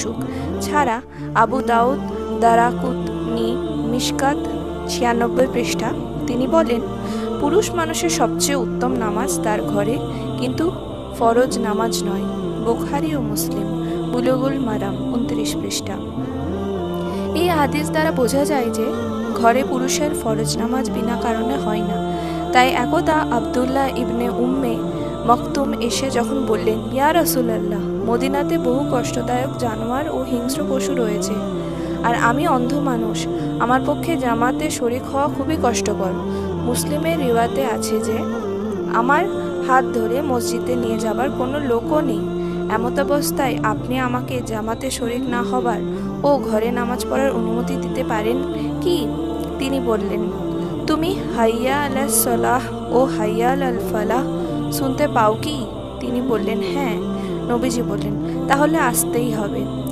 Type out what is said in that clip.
ইচ্ছুক। ছাড়া আবু দাউদ, দারাকুতনি, মিশকাত 96 পৃষ্ঠা। তিনি বলেন, পুরুষ মানুষের সবচেয়ে উত্তম নামাজ তার ঘরে, কিন্তু ফরজ নামাজ নয়। বুখারী ও মুসলিম, বুলুগুল মারাম 29 পৃষ্ঠা। এই হাদিস দ্বারা বোঝা যায় যে ঘরে পুরুষের ফরজ নামাজ বিনা কারণে হয় না। তাই একদা আবদুল্লাহ ইবনে উম্মে মকতুম এসে যখন বললেন, ইয়া রাসূলুল্লাহ, মদিনাতে বহু কষ্টদায়ক জানোয়ার ও হিংস্র পশু রয়েছে, আর আমি অন্ধ মানুষ, আমার পক্ষে জামাতে শরীক হওয়া খুবই কষ্টকর। মুসলিমের রিওয়াতে আছে যে আমার হাত ধরে মসজিদে নিয়ে যাবার কোনো লোকও নেই। এমতাবস্থায় আপনি আমাকে জামাতে শরীক না হবার ও ঘরে নামাজ পড়ার অনুমতি দিতে পারেন কি? তিনি বললেন, তুমি হাইয়া আলাস সালাহ ও হাইয়া আল ফালাহ শুনতে পাও কি? তিনি বললেন, হ্যাঁ। নবীজি বললেন, তাহলে আসতেই হবে।